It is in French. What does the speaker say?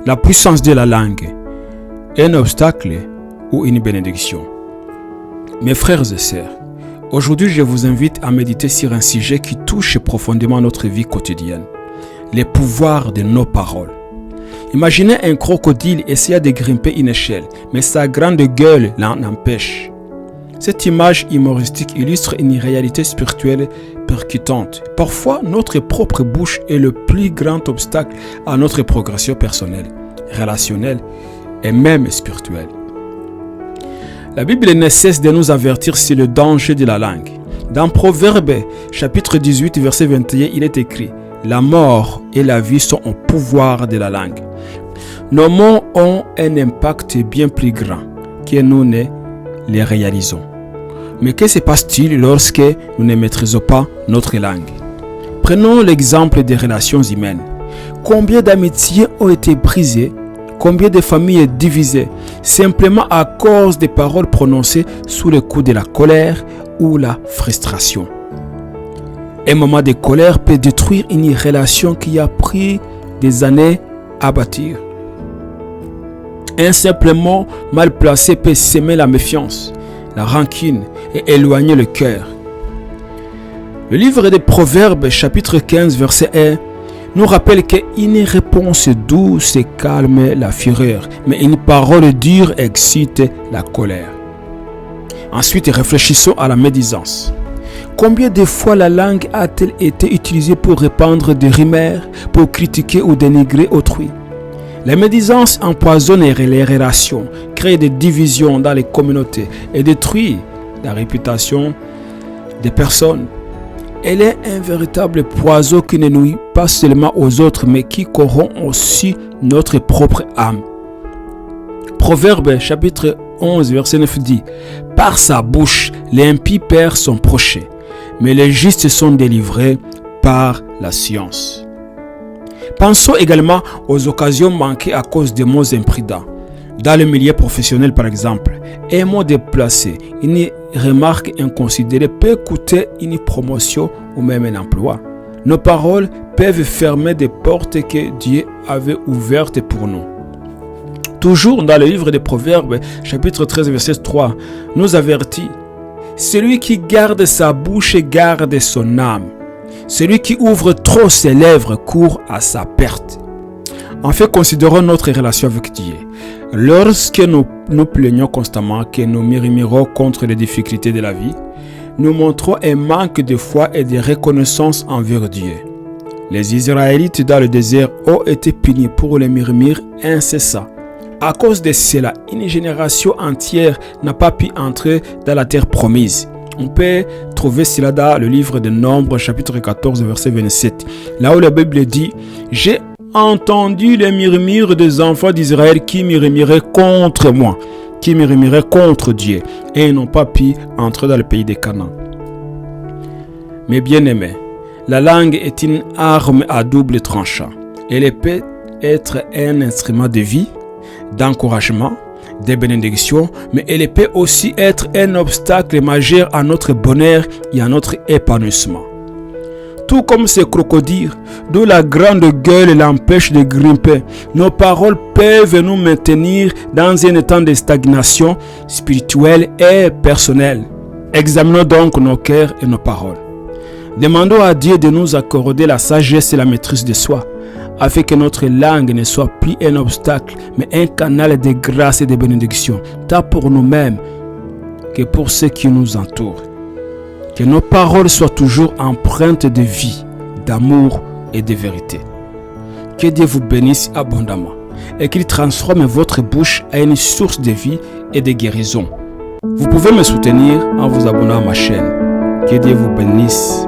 La puissance de la langue, un obstacle ou une bénédiction? Mes frères et sœurs, aujourd'hui je vous invite à méditer sur un sujet qui touche profondément notre vie quotidienne, les pouvoirs de nos paroles. Imaginez un crocodile essayant de grimper une échelle, mais sa grande gueule l'en empêche. Cette image humoristique illustre une réalité spirituelle percutante. Parfois, notre propre bouche est le plus grand obstacle à notre progression personnelle, relationnelle et même spirituelle. La Bible ne cesse de nous avertir sur le danger de la langue. Dans Proverbes, chapitre 18, verset 21, il est écrit « La mort et la vie sont au pouvoir de la langue ». Nos mots ont un impact bien plus grand que nous ne les réalisons. Mais que se passe-t-il lorsque nous ne maîtrisons pas notre langue? Prenons l'exemple des relations humaines. Combien d'amitiés ont été brisées? Combien de familles divisées simplement à cause des paroles prononcées sous le coup de la colère ou la frustration? Un moment de colère peut détruire une relation qui a pris des années à bâtir. Un simple mot mal placé peut semer la méfiance, la rancune et éloigner le cœur. Le livre des Proverbes, chapitre 15, verset 1, nous rappelle qu'une réponse douce calme la fureur, mais une parole dure excite la colère. Ensuite, réfléchissons à la médisance. Combien de fois la langue a-t-elle été utilisée pour répandre des rumeurs, pour critiquer ou dénigrer autrui? La médisance empoisonne les relations, crée des divisions dans les communautés et détruit la réputation des personnes. Elle est un véritable poison qui ne nuit pas seulement aux autres, mais qui corrompt aussi notre propre âme. Proverbe chapitre 11, verset 9 dit « Par sa bouche, l'impie perd son projet, mais les justes sont délivrés par la science. » Pensons également aux occasions manquées à cause des mots imprudents. Dans le milieu professionnel par exemple, un mot déplacé, une remarque inconsidérée peut coûter une promotion ou même un emploi. Nos paroles peuvent fermer des portes que Dieu avait ouvertes pour nous. Toujours dans le livre des Proverbes, chapitre 13, verset 3, nous avertit « Celui qui garde sa bouche garde son âme. Celui qui ouvre trop ses lèvres court à sa perte. » En fait, considérons notre relation avec Dieu. Lorsque nous nous plaignons constamment, que nous murmurons contre les difficultés de la vie, nous montrons un manque de foi et de reconnaissance envers Dieu. Les Israélites dans le désert ont été punis pour les murmures incessants. À cause de cela, une génération entière n'a pas pu entrer dans la terre promise. On peut trouver cela dans le livre de Nombres, chapitre 14, verset 27. Là où la Bible dit « J'ai entendu les murmures des enfants d'Israël qui murmuraient contre moi, qui murmuraient contre Dieu, et ils n'ont pas pu entrer dans le pays des Canaan. » Mes bien-aimés, la langue est une arme à double tranchant. Elle peut être un instrument de vie, d'encouragement, de bénédiction, mais elle peut aussi être un obstacle majeur à notre bonheur et à notre épanouissement. Tout comme ces crocodiles, dont la grande gueule l'empêche de grimper, nos paroles peuvent nous maintenir dans un état de stagnation spirituelle et personnelle. Examinons donc nos cœurs et nos paroles. Demandons à Dieu de nous accorder la sagesse et la maîtrise de soi, afin que notre langue ne soit plus un obstacle, mais un canal de grâce et de bénédiction, tant pour nous-mêmes que pour ceux qui nous entourent. Que nos paroles soient toujours empreintes de vie, d'amour et de vérité. Que Dieu vous bénisse abondamment et qu'il transforme votre bouche à une source de vie et de guérison. Vous pouvez me soutenir en vous abonnant à ma chaîne. Que Dieu vous bénisse.